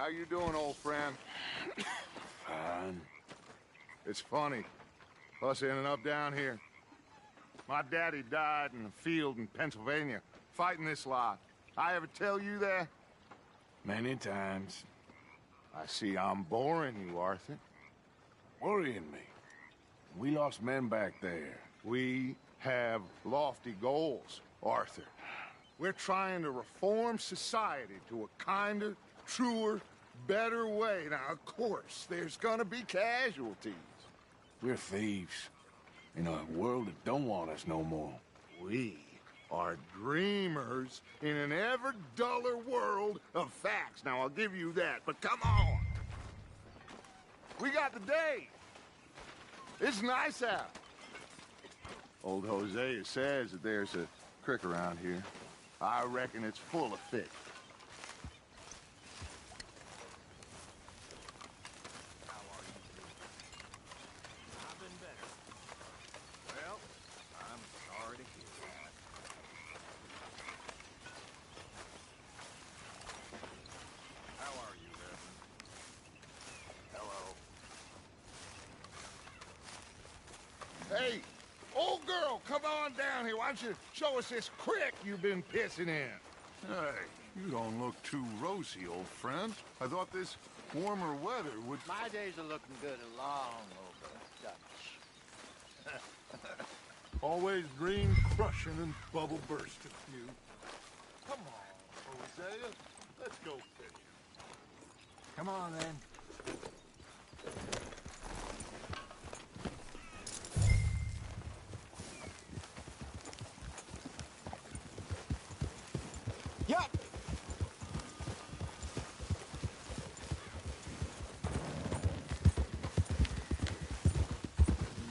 How you doing, old friend? Fine. It's funny, us ending up down here. My daddy died in a field in Pennsylvania, fighting this lot. I ever tell you that? Many times. I see I'm boring you, Arthur. Worrying me. We lost men back there. We have lofty goals, Arthur. We're trying to reform society to a kinder, truer, better way. Now, of course, there's gonna be casualties. We're thieves. In a world that don't want us no more. We are dreamers in an ever duller world of facts. Now, I'll give you that, but come on. We got the day. It's nice out. Old Hosea says that there's a creek around here. I reckon it's full of fish. How are you doing? I've been better. Well, I'm sorry to hear that. How are you, Reverend? Hello. Hey, old girl, come on down here. Why don't you show us this creek you've been pissing in? Hey, you don't look too rosy, old friend. I thought this warmer weather would... My days are looking good along over Dutch. Always dream crushing and bubble bursting, you. Come on, Hosea. Let's go fish. Come on, then. Yup!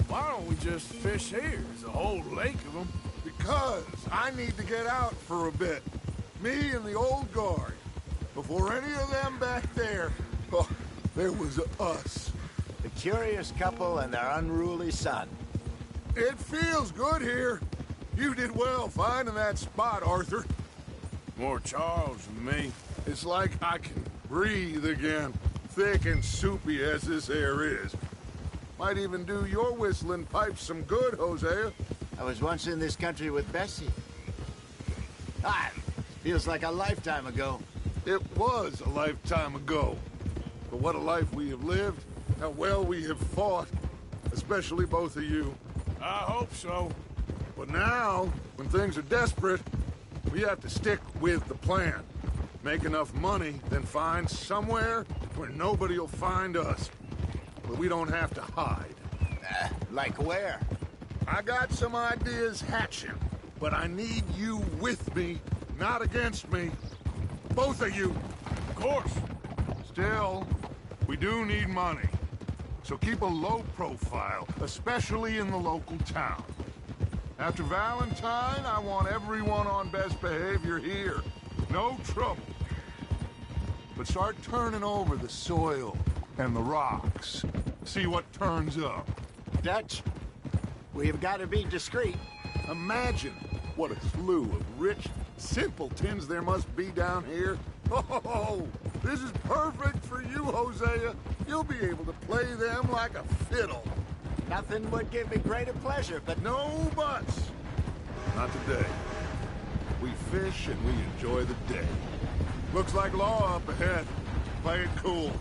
Why don't we just fish here? There's a whole lake of them. Because I need to get out for a bit. Me and the old guard. Before any of them back there, oh, there was us. The curious couple and their unruly son. It feels good here. You did well finding that spot, Arthur. More Charles than me. It's like I can breathe again, thick and soupy as this air is. Might even do your whistling pipes some good, Hosea. I was once in this country with Bessie. Feels like a lifetime ago. It was a lifetime ago. But what a life we have lived, how well we have fought, especially both of you. I hope so. But now, when things are desperate, we have to stick with the plan. Make enough money, then find somewhere where nobody will find us. Where we don't have to hide. Like where? I got some ideas hatching, but I need you with me, not against me. Both of you. Of course. Still, we do need money. So keep a low profile, especially in the local town. After Valentine, I want everyone on best behavior here. No trouble. But start turning over the soil and the rocks. See what turns up. Dutch, we've got to be discreet. Imagine what a slew of rich simpletons there must be down here. Oh, this is perfect for you, Hosea. You'll be able to play them like a fiddle. Nothing would give me greater pleasure, but No buts. Not today. We fish and we enjoy the day. Looks like law up ahead. Play it cool.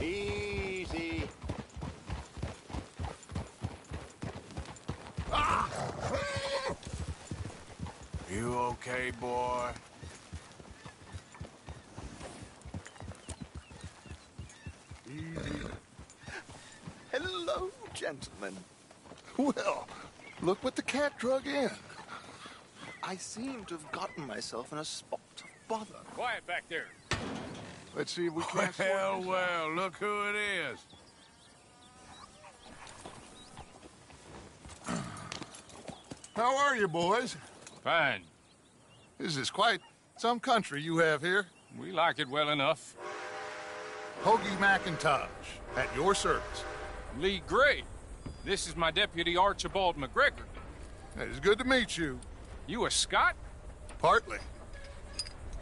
easy. You okay, boy? Hello, gentlemen. Well, look what the cat drug in. I seem to have gotten myself in a spot of bother. Quiet back there. Let's see if we can't sort Well, this out. well, look who it is. How are you, boys? Fine. This is quite some country you have here. We like it well enough. Hoagie McIntosh, at your service. Lee Gray. This is my deputy Archibald McGregor. It's good to meet you. You a Scot? Partly.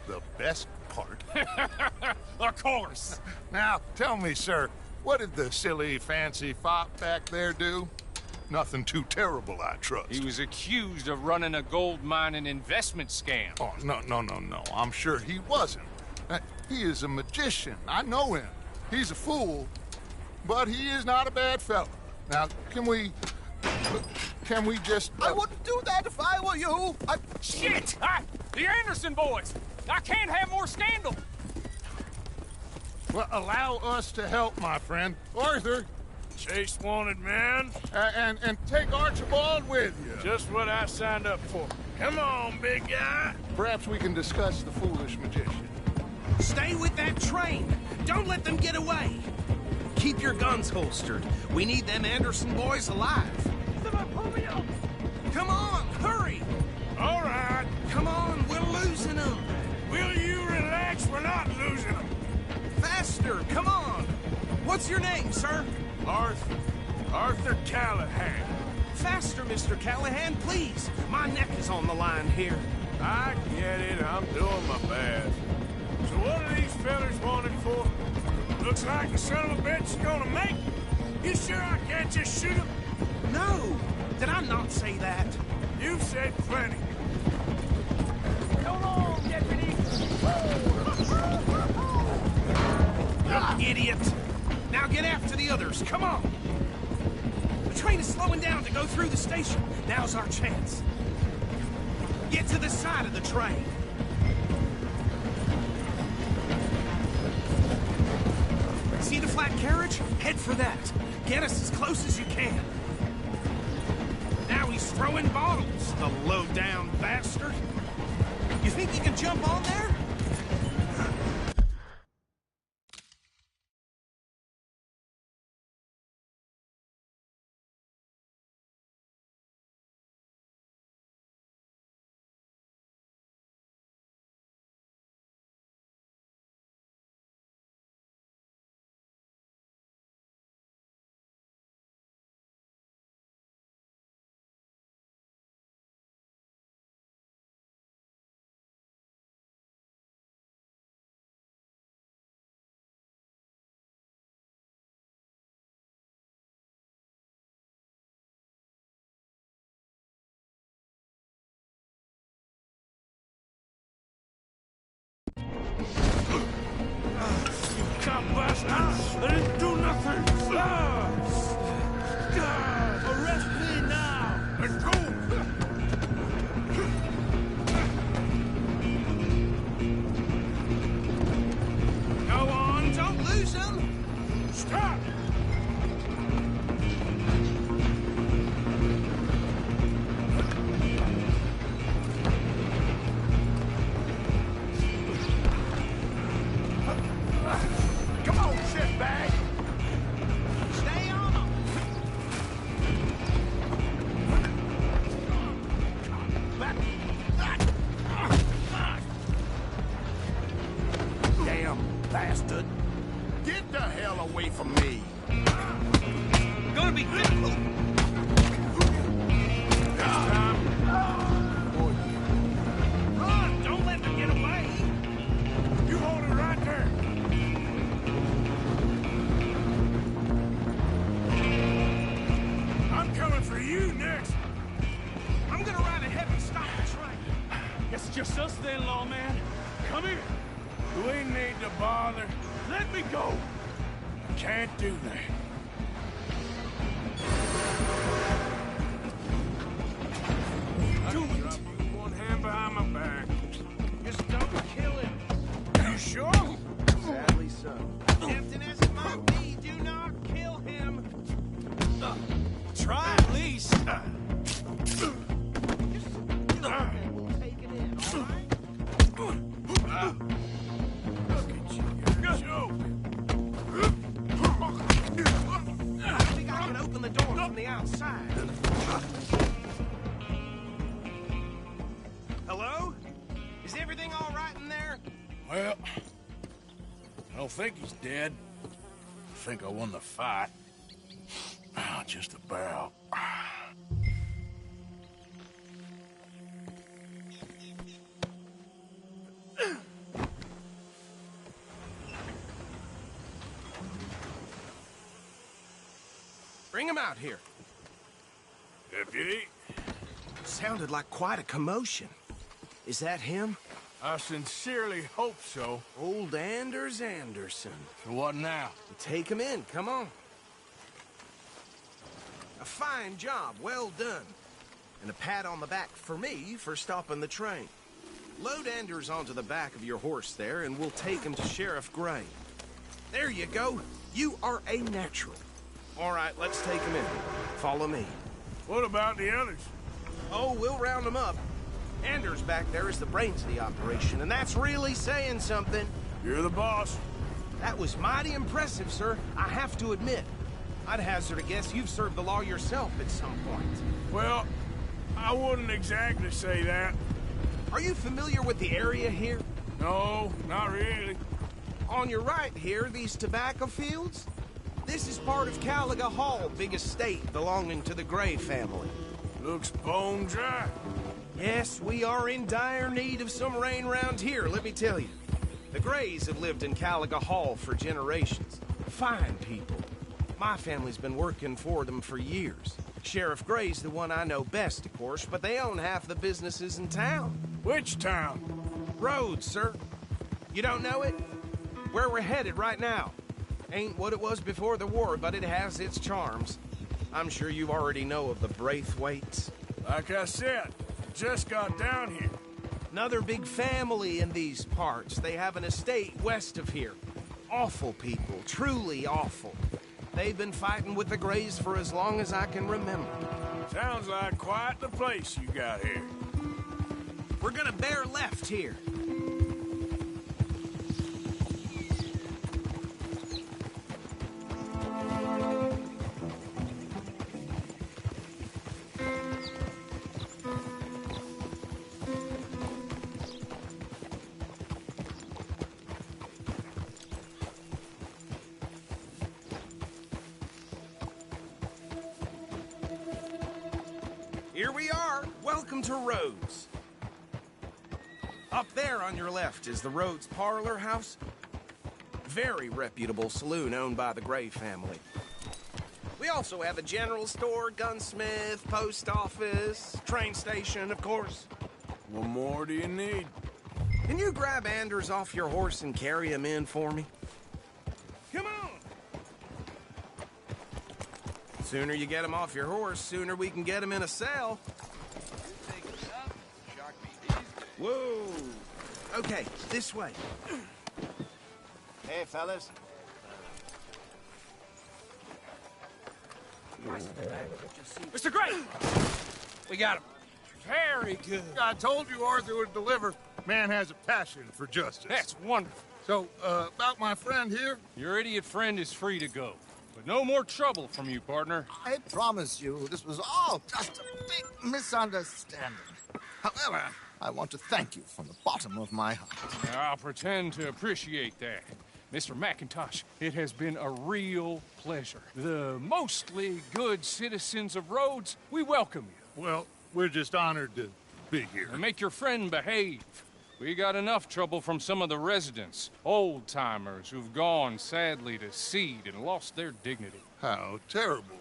the best part. Of course. Now, tell me, sir, what did the silly, fancy fop back there do? Nothing too terrible, I trust. He was accused of running a gold mining investment scam. Oh, no. I'm sure he wasn't. He is a magician. I know him. He's a fool, but he is not a bad fellow. Now, can we just... I wouldn't do that if I were you. Shit! The Anderson boys! I can't have more scandal! Well, allow us to help, my friend. Arthur, Chase wanted man. and take Archibald with you. Just what I signed up for. Come on, big guy. Perhaps we can discuss the foolish magician. Stay with that train. Don't let them get away. Keep your guns holstered. We need them Anderson boys alive. Come on, hurry. All right. Come on, we're losing them. Will you relax? We're not losing them. Faster, come on. What's your name, sir? Arthur Callahan. Faster, Mr. Callahan, please. My neck is on the line here. I get it. I'm doing my best. So what are these fellas wanted for? Looks like the son of a bitch is gonna make it. You sure I can't just shoot him? No. Did I not say that? You've said plenty. Come on, deputy. Idiot. Now get after the others. Come on. The train is slowing down to go through the station. Now's our chance. Get to the side of the train. See the flat carriage? Head for that. Get us as close as you can. Now he's throwing bottles, the low-down bastard. You think he can jump on there? I didn't do nothing. Arrest me now. Let's go. Go on, don't lose him. Stop. Come on, shitbag! Stay on him. Damn bastard. Get the hell away from me. Gonna be difficult. Run! Don't let them get away. You hold it right there. I'm coming for you next. I'm gonna ride ahead and stop the train. Guess it's just us then, lawman. Come here. We need to bother. Let me go. Can't do that. Do it. Drop you one hand behind my back. Just don't kill him. You sure? Sadly so. Tempting as it might be, do not kill him. Try at least. We'll take it in, all right? Look at you. You're a joke. I think I can open the door from the outside. Hello? Is everything all right in there? Well, I don't think he's dead. I think I won the fight. Just about. Bring him out here. Deputy, Sounded like quite a commotion. Is that him? I sincerely hope so. Old Anders Anderson. So what now? Take him in, come on. A fine job, well done. And a pat on the back for me for stopping the train. Load Anders onto the back of your horse there, and we'll take him to Sheriff Gray. There you go. You are a natural. All right, let's take him in. Follow me. What about the others? Oh, we'll round them up. Anders back there is the brains of the operation, and that's really saying something. You're the boss. That was mighty impressive, sir. I have to admit. I'd hazard a guess you've served the law yourself at some point. Well, I wouldn't exactly say that. Are you familiar with the area here? No, not really. On your right here, these tobacco fields? This is part of Caliga Hall, big estate belonging to the Gray family. Looks bone dry. Yes, we are in dire need of some rain round here, let me tell you. The Grays have lived in Caliga Hall for generations. Fine people. My family's been working for them for years. Sheriff Gray's the one I know best, of course, but they own half the businesses in town. Which town? Rhodes, sir. You don't know it? Where we're headed right now. Ain't what it was before the war, but it has its charms. I'm sure you already know of the Braithwaites. Like I said, just got down here. Another big family in these parts. They have an estate west of here. Awful people, truly awful. They've been fighting with the Grays for as long as I can remember. Sounds like quite the place you got here. We're gonna bear left here. Here we are. Welcome to Rhodes. Up there on your left is the Rhodes Parlor House. Very reputable saloon owned by the Gray family. We also have a general store, gunsmith, post office, train station, of course. What more do you need? Can you grab Anders off your horse and carry him in for me? Come on! Sooner you get him off your horse, sooner we can get him in a cell. Whoa! Okay, this way. Hey, fellas. Mr. Gray! We got him. Very good. I told you Arthur would deliver. Man has a passion for justice. That's wonderful. So, about my friend here? Your idiot friend is free to go. But no more trouble from you, partner. I promise you, this was all just a big misunderstanding. However, I want to thank you from the bottom of my heart. I'll pretend to appreciate that. Mr. McIntosh, it has been a real pleasure. The mostly good citizens of Rhodes, we welcome you. Well, we're just honored to be here. And make your friend behave. We got enough trouble from some of the residents, old-timers who've gone, sadly, to seed and lost their dignity. How terrible.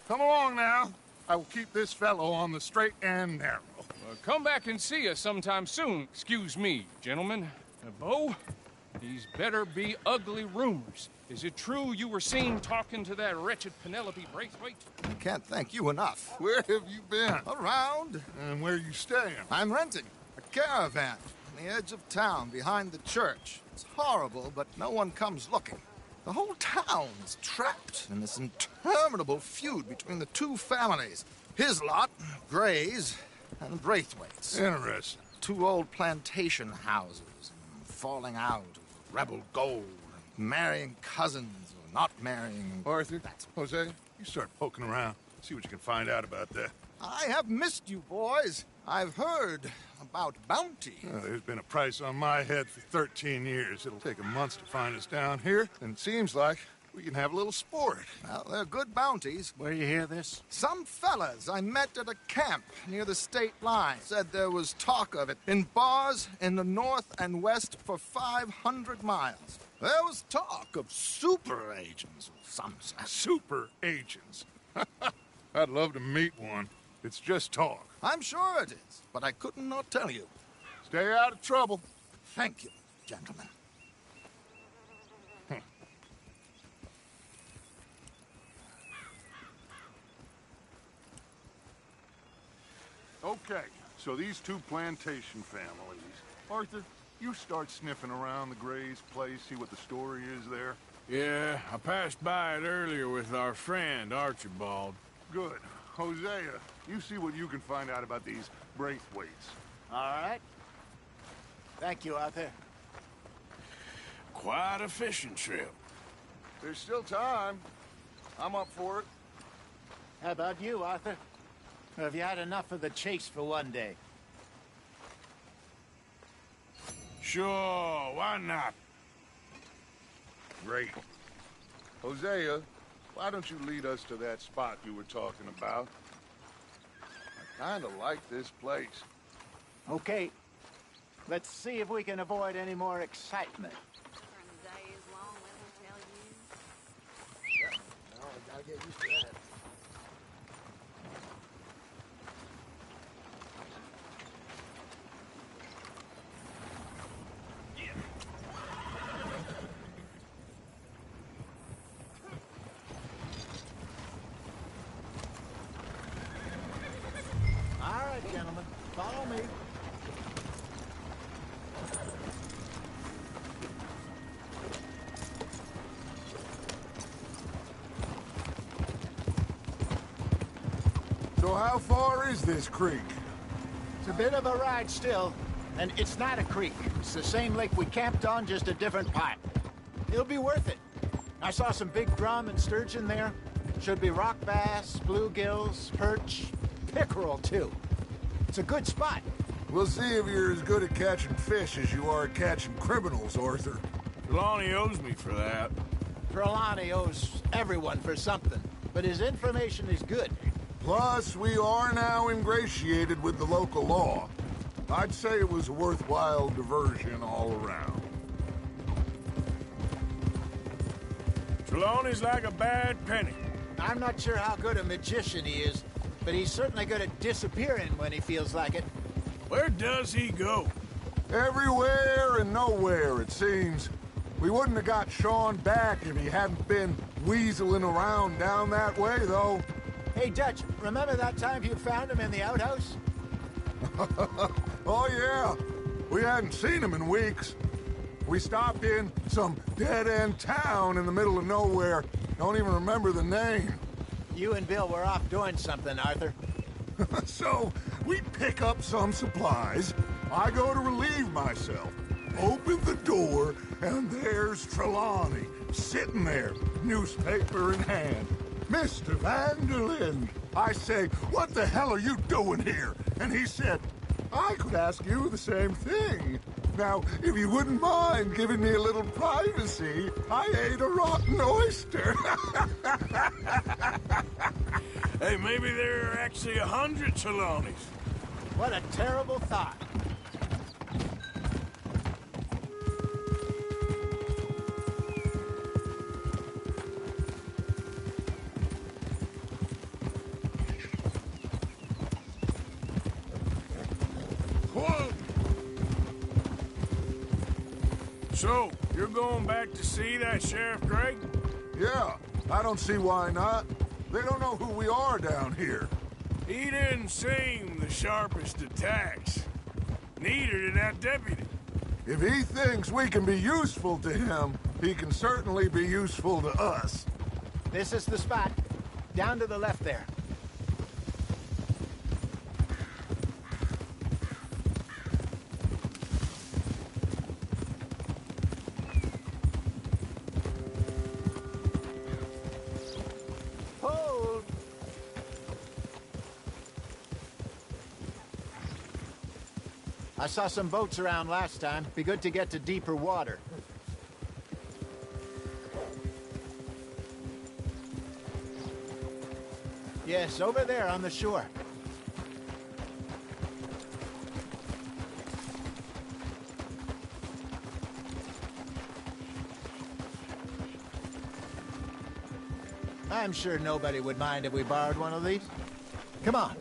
Come along now. I will keep this fellow on the straight and narrow. Come back and see us sometime soon. Excuse me, gentlemen. Bo, these better be ugly rumors. Is it true you were seen talking to that wretched Penelope Braithwaite? I can't thank you enough. Where have you been? Around. And where you staying? I'm renting a caravan on the edge of town behind the church. It's horrible, but no one comes looking. The whole town is trapped in this interminable feud between the two families. His lot, Gray's, and Braithwaite's. Interesting. Two old plantation houses, falling out of rebel gold, marrying cousins or not marrying. Arthur, Jose, you start poking around. See what you can find out about that. I have missed you, boys. I've heard about bounty. There's been a price on my head for 13 years. It'll take a month to find us down here, and it seems like we can have a little sport. Well, they're good bounties. Where you hear this? Some fellas I met at a camp near the state line said there was talk of it in bars in the north and west for 500 miles. There was talk of super agents, some said. Super agents. I'd love to meet one. It's just talk. I'm sure it is, but I couldn't not tell you. Stay out of trouble. Thank you, gentlemen. Okay, so these two plantation families. Arthur, you start sniffing around the Gray's place, see what the story is there. Yeah, I passed by it earlier with our friend, Archibald. Good. Hosea, you see what you can find out about these Braithwaites. All right. Thank you, Arthur. Quite a fishing trip. There's still time. I'm up for it. How about you, Arthur? Or have you had enough of the chase for one day? Sure, why not? Great. Hosea, why don't you lead us to that spot you were talking about? I kinda like this place. Okay. Let's see if we can avoid any more excitement. Days long, let me tell you. No, I gotta get used to that. All right, gentlemen, follow me. So how far is this creek? It's a bit of a ride still, and it's not a creek. It's the same lake we camped on, just a different part. It'll be worth it. I saw some big drum and sturgeon there. Should be rock bass, bluegills, perch, pickerel too. It's a good spot. We'll see if you're as good at catching fish as you are at catching criminals, Arthur. Trelawney owes me for that. Trelawney owes everyone for something, but his information is good. Plus, we are now ingratiated with the local law. I'd say it was a worthwhile diversion all around. Trelawney's like a bad penny. I'm not sure how good a magician he is, but he's certainly good at disappearing when he feels like it. Where does he go? Everywhere and nowhere, it seems. We wouldn't have got Sean back if he hadn't been weaseling around down that way, though. Hey, Dutch, remember that time you found him in the outhouse? Oh, yeah. We hadn't seen him in weeks. We stopped in some dead-end town in the middle of nowhere. Don't even remember the name. You and Bill were off doing something, Arthur. So, we pick up some supplies. I go to relieve myself. Open the door, and there's Trelawney, sitting there, newspaper in hand. Mr. Van der Linde. I say, what the hell are you doing here? And he said, I could ask you the same thing. Now, if you wouldn't mind giving me a little privacy, I ate a rotten oyster. Hey, maybe there are actually 100 Trelawneys. What a terrible thought. Whoa! So, you're going back to see that Sheriff Gregg? Yeah, I don't see why not. They don't know who we are down here. He didn't seem the sharpest attacks. Neither did that deputy. If he thinks we can be useful to him, he can certainly be useful to us. This is the spot. Down to the left there. Hold! I saw some boats around last time. Be good to get to deeper water. Yes, over there on the shore. I'm sure nobody would mind if we borrowed one of these. Come on.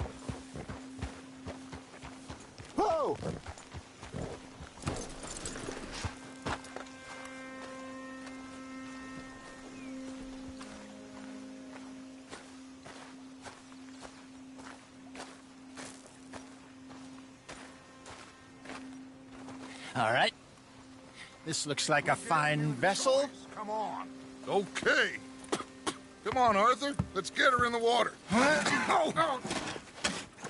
Whoa! All right. This looks like a fine vessel. Come on. Okay. Come on, Arthur. Let's get her in the water. Oh.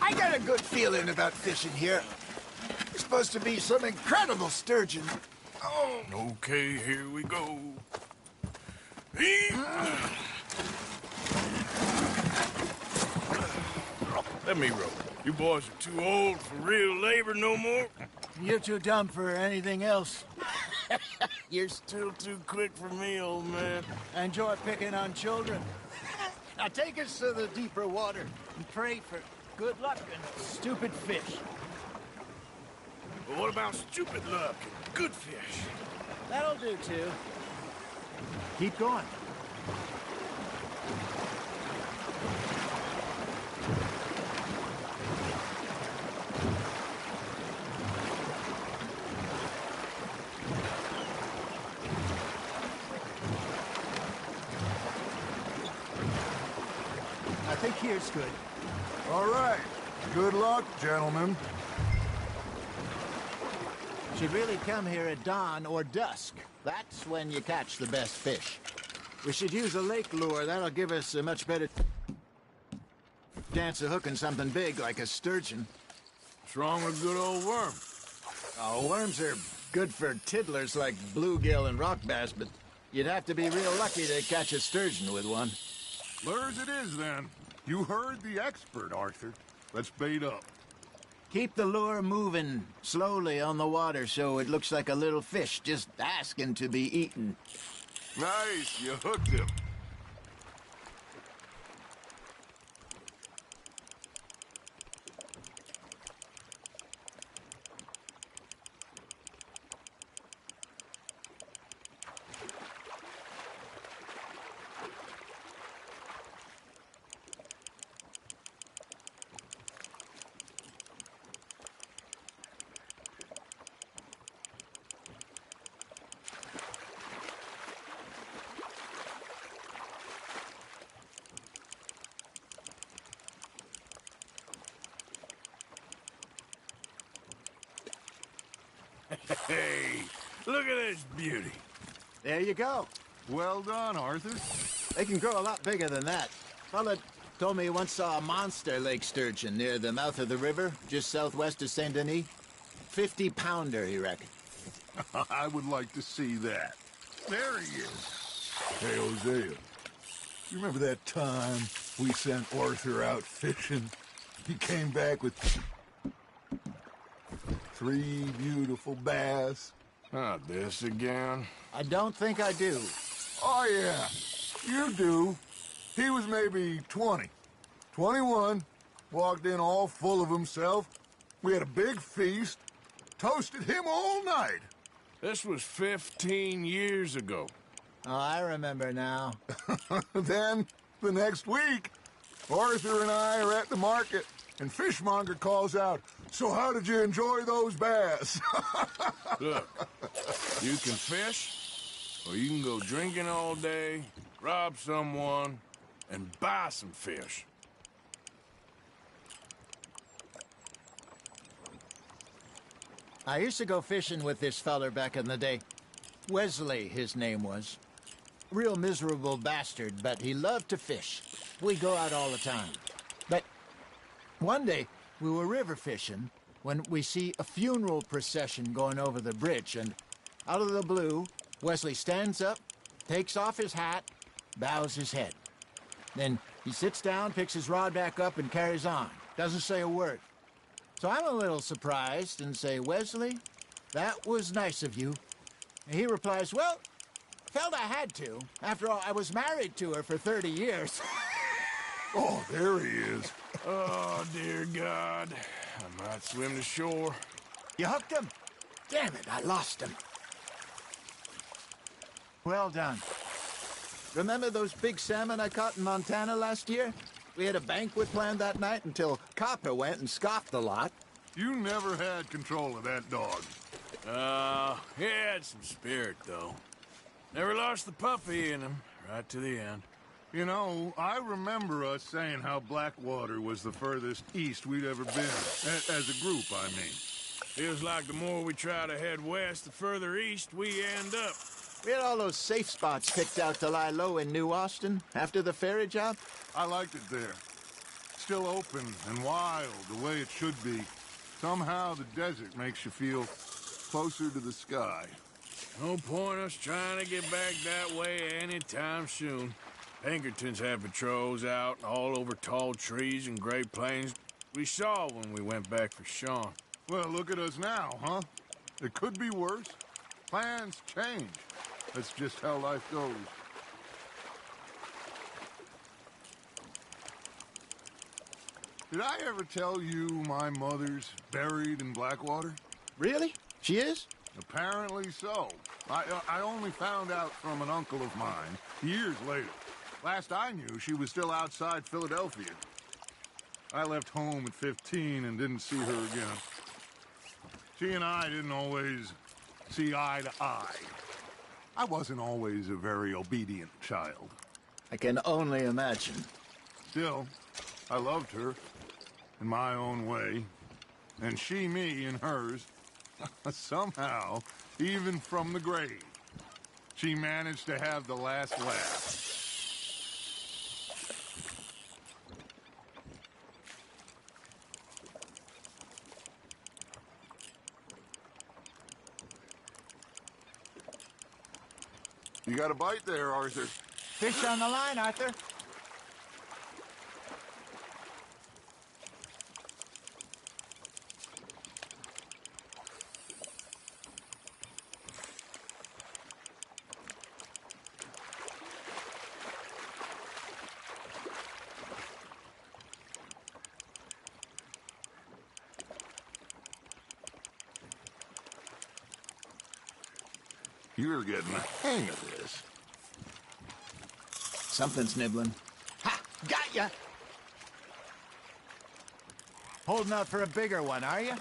I got a good feeling about fishing here. There's supposed to be some incredible sturgeon. Oh. Okay, here we go. Let me row. You boys are too old for real labor no more. You're too dumb for anything else. You're still too quick for me, old man. I enjoy picking on children. Now take us to the deeper water and pray for good luck and stupid fish. But what about stupid luck and good fish? That'll do, too. Keep going. I think here's good. All right. Good luck, gentlemen. Should really come here at dawn or dusk. That's when you catch the best fish. We should use a lake lure. That'll give us a much better chance of hooking something big like a sturgeon. What's wrong with good old worm? Oh, worms are good for tiddlers like bluegill and rock bass, but you'd have to be real lucky to catch a sturgeon with one. Lures it is, then. You heard the expert, Arthur. Let's bait up. Keep the lure moving slowly on the water so it looks like a little fish just asking to be eaten. Nice, you hooked him. Hey, look at this beauty. There you go. Well done, Arthur. They can grow a lot bigger than that. Fella told me he once saw a monster lake sturgeon near the mouth of the river, just southwest of Saint Denis. 50-pounder, he reckoned. I would like to see that. There he is. Hey, Hosea. You remember that time we sent Arthur out fishing? He came back with 3 beautiful bass. Not this again. I don't think I do. Oh, yeah. You do. He was maybe 20. 21. Walked in all full of himself. We had a big feast. Toasted him all night. This was 15 years ago. Oh, I remember now. Then, the next week, Arthur and I are at the market, and Fishmonger calls out, "So how did you enjoy those bass?" Look, you can fish, or you can go drinking all day, rob someone, and buy some fish. I used to go fishing with this feller back in the day. Wesley, his name was. Real miserable bastard, but he loved to fish. We'd go out all the time. But one day, we were river fishing when we see a funeral procession going over the bridge, and out of the blue, Wesley stands up, takes off his hat, bows his head. Then he sits down, picks his rod back up, and carries on. Doesn't say a word. So I'm a little surprised and say, "Wesley, that was nice of you." And he replies, "Well, felt I had to. After all, I was married to her for 30 years. Oh, there he is. Oh, dear God. I might swim to shore. You hooked him? Damn it, I lost him. Well done. Remember those big salmon I caught in Montana last year? We had a banquet planned that night until Copper went and scoffed the lot. You never had control of that dog. He had some spirit, though. Never lost the puppy in him, right to the end. You know, I remember us saying how Blackwater was the furthest east we'd ever been. As a group, I mean. Feels like the more we try to head west, the further east we end up. We had all those safe spots picked out to lie low in New Austin after the ferry job. I liked it there. Still open and wild, the way it should be. Somehow the desert makes you feel closer to the sky. No point us trying to get back that way anytime soon. Pinkertons had patrols out all over tall trees and Great Plains. We saw when we went back for Sean. Well, look at us now, huh? It could be worse. Plans change. That's just how life goes. Did I ever tell you my mother's buried in Blackwater? Really? She is? Apparently so. I only found out from an uncle of mine years later. Last I knew, she was still outside Philadelphia. I left home at 15 and didn't see her again. She and I didn't always see eye to eye. I wasn't always a very obedient child. I can only imagine. Still, I loved her in my own way, and she me in hers. Somehow, even from the grave, she managed to have the last laugh. You got a bite there, Arthur. Fish on the line, Arthur. You're getting the hang of this. Something's nibbling. Ha! Got ya! Holding out for a bigger one, are you?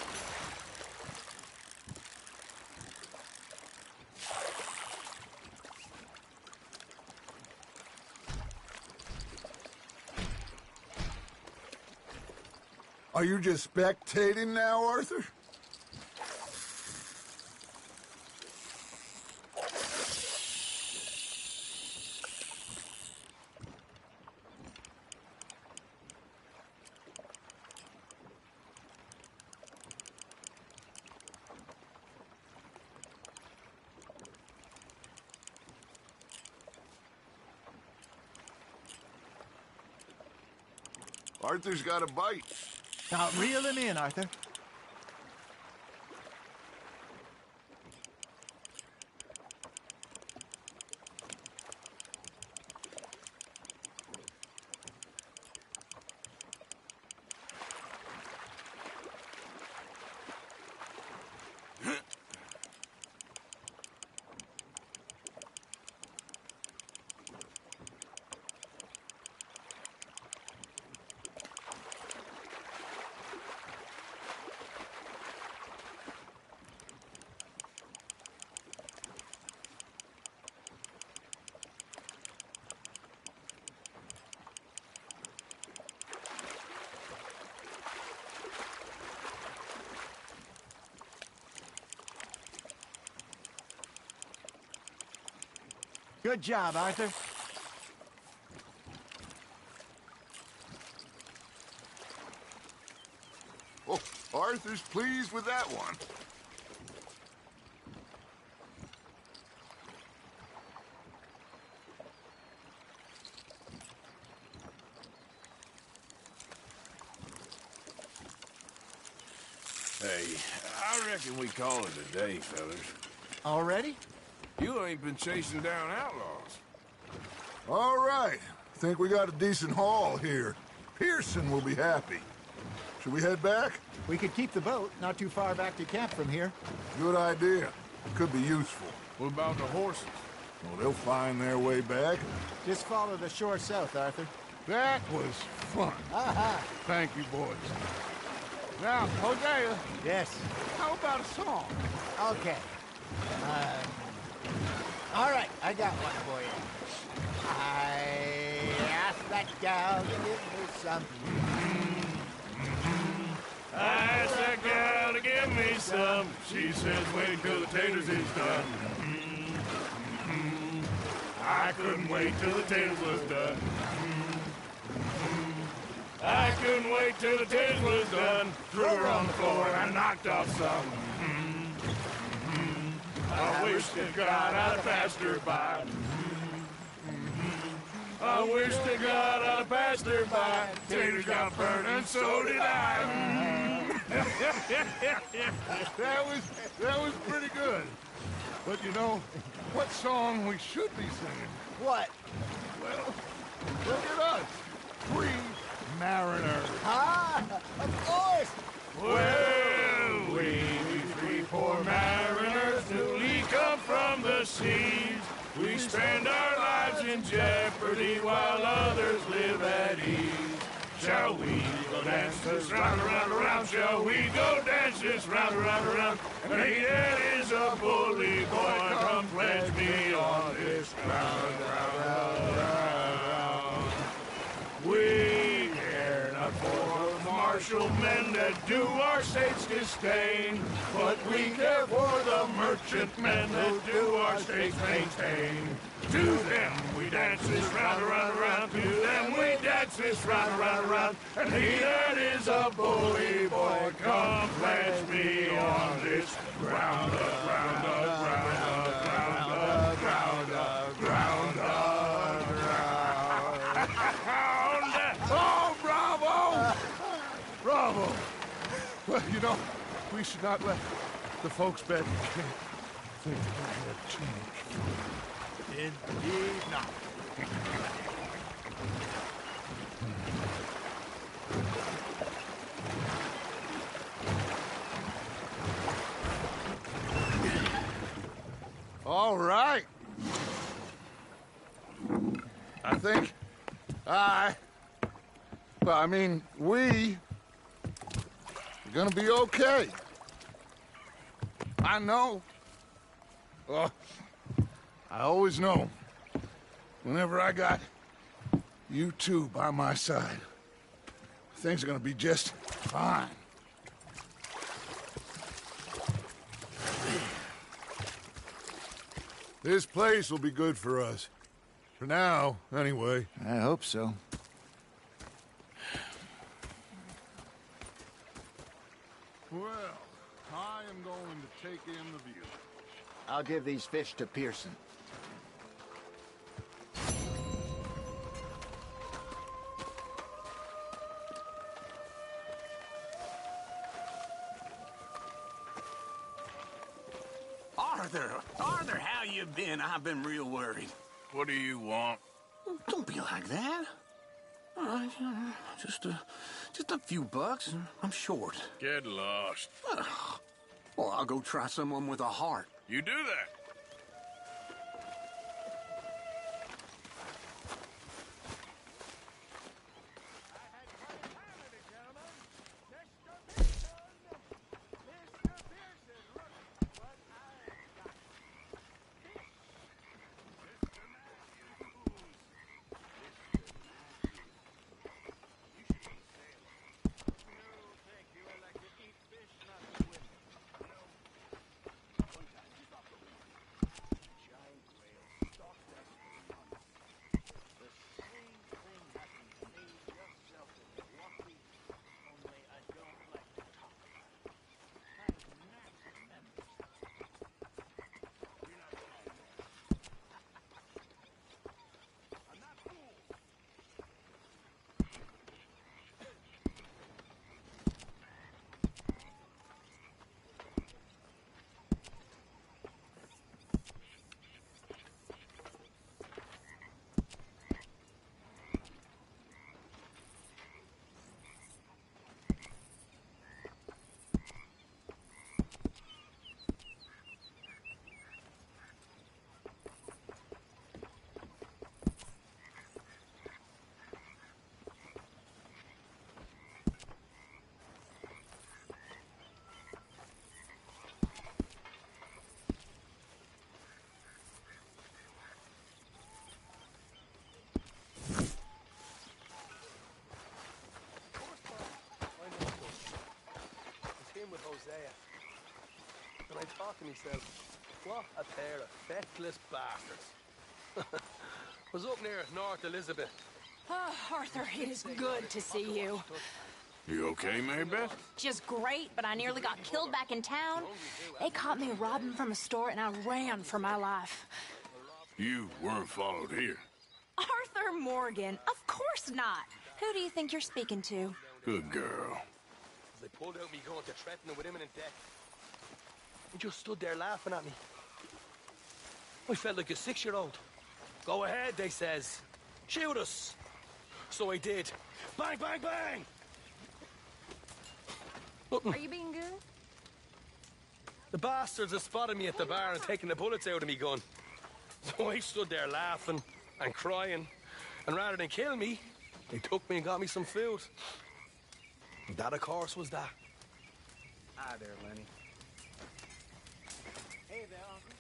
Are you just spectating now, Arthur? Arthur's got a bite. Now reel him in, Arthur. Good job, Arthur. Oh, Arthur's pleased with that one. Hey, I reckon we call it a day, fellas. Already? You ain't been chasing down outlaws. All right. Think we got a decent haul here. Pearson will be happy. Should we head back? We could keep the boat not too far back to camp from here. Good idea. Could be useful. What about the horses? Oh, they'll find their way back. Just follow the shore south, Arthur. That was fun. Aha! Thank you, boys. Now, Hosea, Yes. how about a song? Okay. All right, I got one for you. I asked that gal to give me some. I asked that gal to give me some. She says, wait till the taters is done. I couldn't wait till the taters was done. I couldn't wait till the taters was done. Threw her on the floor and knocked off some. I wish to God I'd passed her by. I wish to God I'd passed her by. Taters got burned and so did I. That was pretty good. But you know, what song we should be singing? What? Well, look at us. 3 mariners. Ah, of course. Well, we 3 poor mariners newly come from the seas. We spend our lives in jeopardy while others live at ease. Shall we go dance this round, around, around? Shall we go dance this round, around, around? And he that is a bully boy, come pledge me on this ground, ground. We care not for the martial men that do our states disdain, but we care for the merchant men that do our states maintain. To them we dance this round, around, around. To them we dance this round, around, around. And he that is a bully boy, come pledge me on this ground, ground, ground, ground, ground, ground, ground. Oh, bravo! Bravo! Well, you know, we should not let the folks back in camp think we have changed. Indeed not. All right. I think we are gonna be okay. I know. I always know. Whenever I got you two by my side, things are gonna be just fine. This place will be good for us. For now, anyway. I hope so. Well, I am going to take in the view. I'll give these fish to Pearson. Arthur, how you been? I've been real worried. What do you want? Don't be like that. All right, just a few bucks, and I'm short. Get lost. Well, I'll go try someone with a heart. You do that. Hosea. And I thought to myself, what a pair of feckless bastards. Was up near North Elizabeth. Oh, Arthur, it is good to see you. You okay, Marybeth? Just great, but I nearly got killed back in town. They caught me robbing from a store, and I ran for my life. You weren't followed here. Arthur Morgan? Of course not. Who do you think you're speaking to? Good girl. They pulled out me gun to threaten them with imminent death. He just stood there laughing at me. I felt like a 6-year-old. Go ahead, they says. Shoot us. So I did. Bang, bang, bang! Are you being good? The bastards had spotted me at the bar and taken the bullets out of me gun. So I stood there laughing and crying. And rather than kill me, they took me and got me some food. And that, of course, was that. Hi there, Lenny. Hey there, Uncle.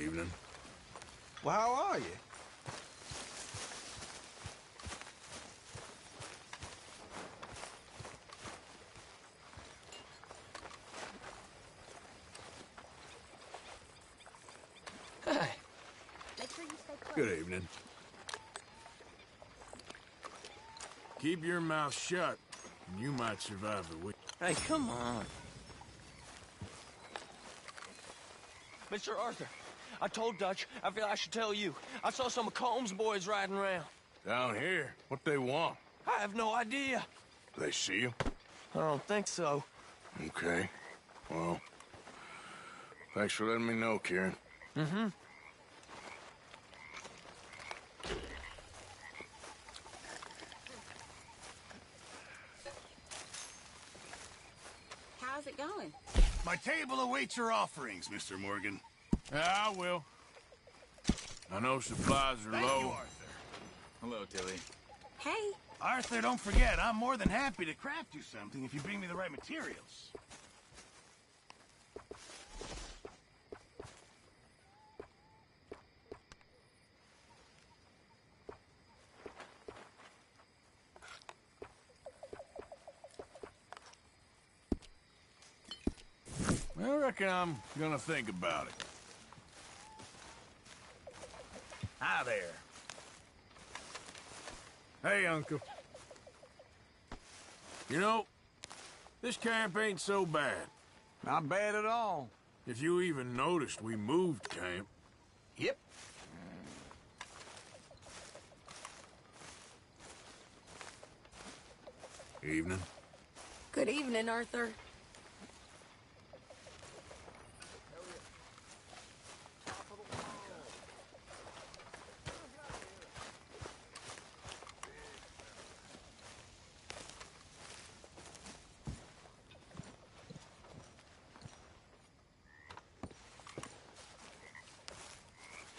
Evening. Well, how are you? Good evening. Keep your mouth shut, and you might survive the week. Hey, come on. Mr. Arthur, I told Dutch I feel I should tell you. I saw some of Combs' boys riding around. Down here? What they want? I have no idea. They see you? I don't think so. Okay. Well, thanks for letting me know, Kieran. Mm-hmm. How's it going? My table awaits your offerings, Mr. Morgan. Yeah, I will. I know supplies are Thank low. you, Arthur. Hello, Tilly. Hey, Arthur, don't forget, I'm more than happy to craft you something if you bring me the right materials. I reckon I'm gonna think about it. Hi there. Hey, Uncle. You know, this camp ain't so bad. Not bad at all. If you even noticed, we moved camp. Yep. Evening. good evening, Arthur.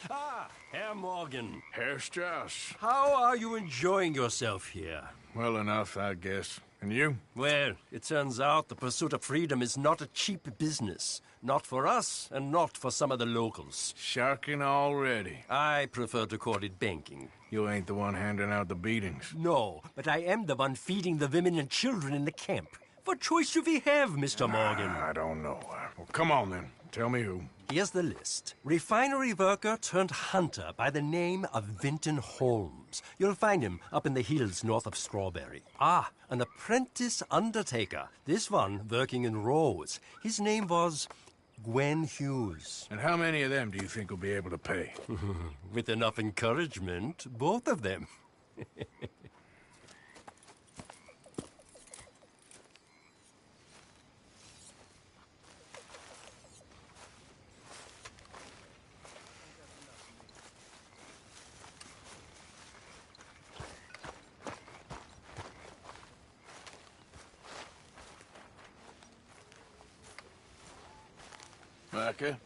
Ah, Herr Morgan. Herr Strauss. How are you enjoying yourself here? Well enough, I guess. And you? Well, it turns out the pursuit of freedom is not a cheap business. Not for us, and not for some of the locals. Sharking already. I prefer to call it banking. You ain't the one handing out the beatings. No, but I am the one feeding the women and children in the camp. What choice do we have, Mr. Morgan? I don't know. Well, come on, then. Tell me who. Here's the list. Refinery worker turned hunter by the name of Vinton Holmes. You'll find him up in the hills north of Strawberry. Ah, an apprentice undertaker. This one working in Rose. His name was Gwen Hughes. And how many of them do you think will be able to pay? With enough encouragement, both of them. Micah?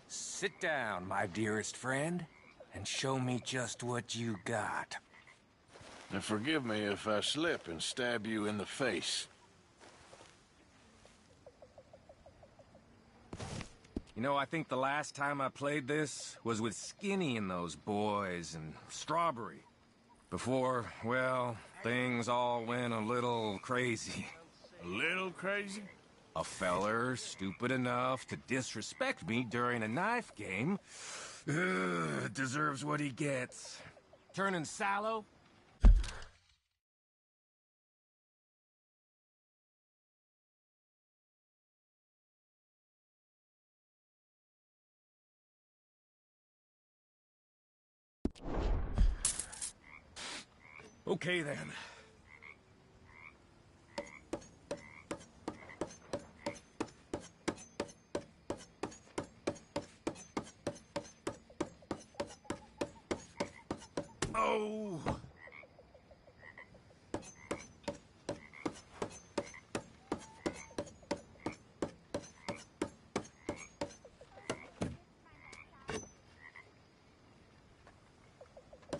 Sit down, my dearest friend, and show me just what you got. And forgive me if I slip and stab you in the face. You know, I think the last time I played this was with Skinny and those boys and Strawberry. Before, well, things all went a little crazy. A little crazy? A feller stupid enough to disrespect me during a knife game deserves what he gets. Turning sallow? Okay, then. Oh!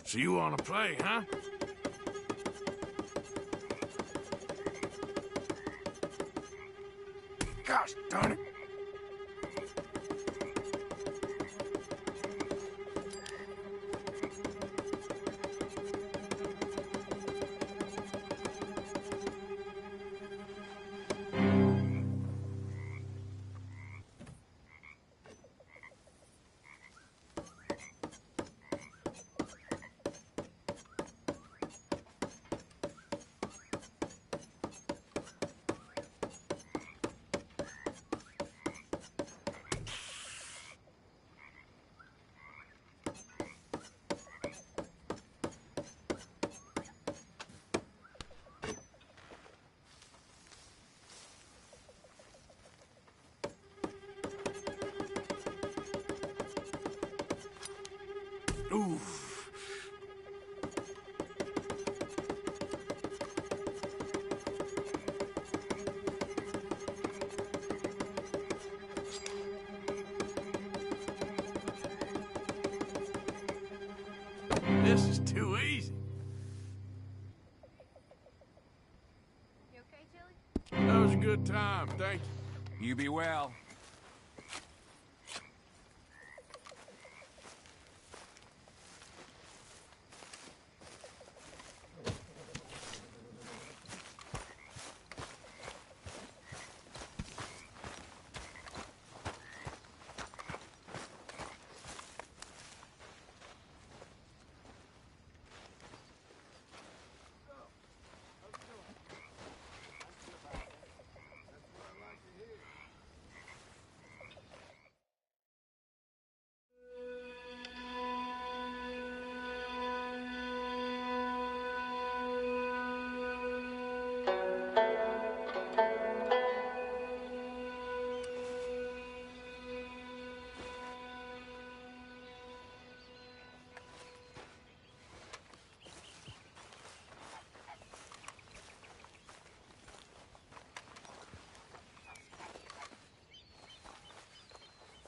So you want to play, huh? Gosh darn it! Oof. This is too easy. You okay, Chili? That was a good time, thank you. You be well.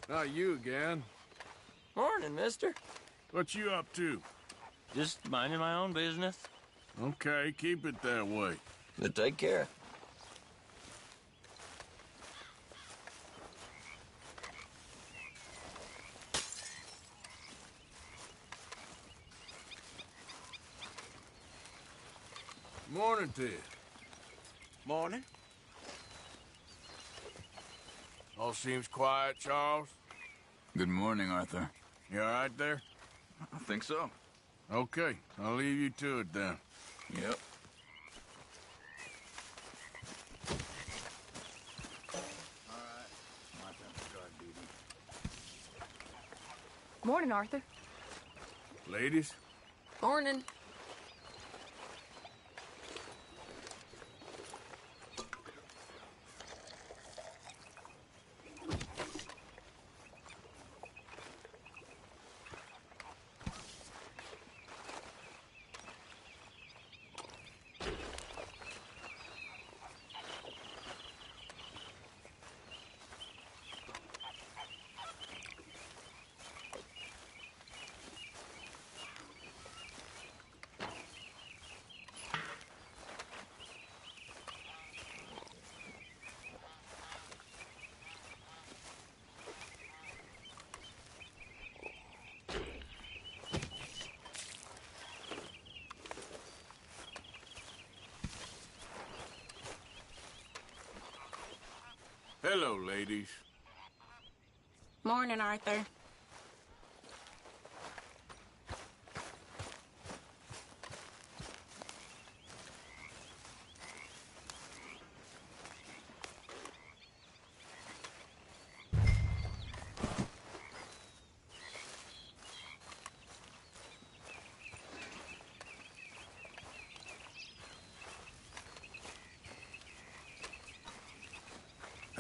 Not you again. Morning, mister. What you up to? Just minding my own business. Okay, keep it that way. But take care. Morning, Ted. Morning. All seems quiet, Charles. Good morning, Arthur. You all right there? I think so. Okay, I'll leave you to it then. Yep. Morning, Arthur. Ladies? Morning. Hello, ladies. Morning, Arthur.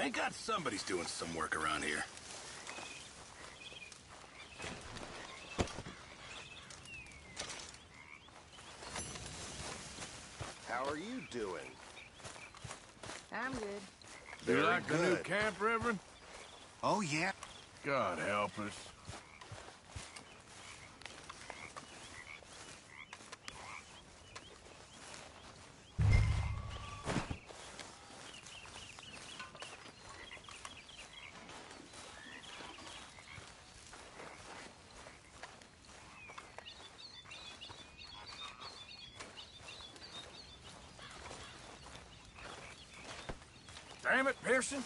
Thank God somebody's doing some work around here. How are you doing? I'm good. You Very like the new good. camp, Reverend? Oh, yeah. God help us. Damn it, Pearson!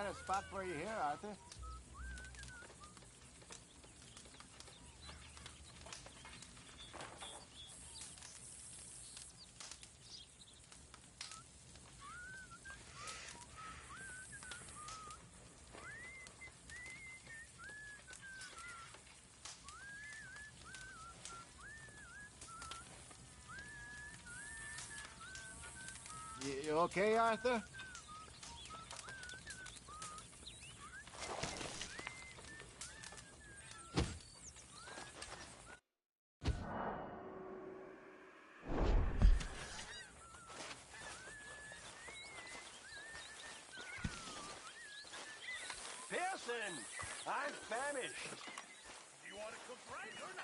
got a spot for you here, Arthur? You okay, Arthur? Pearson, I'm famished. Do you want to cook right or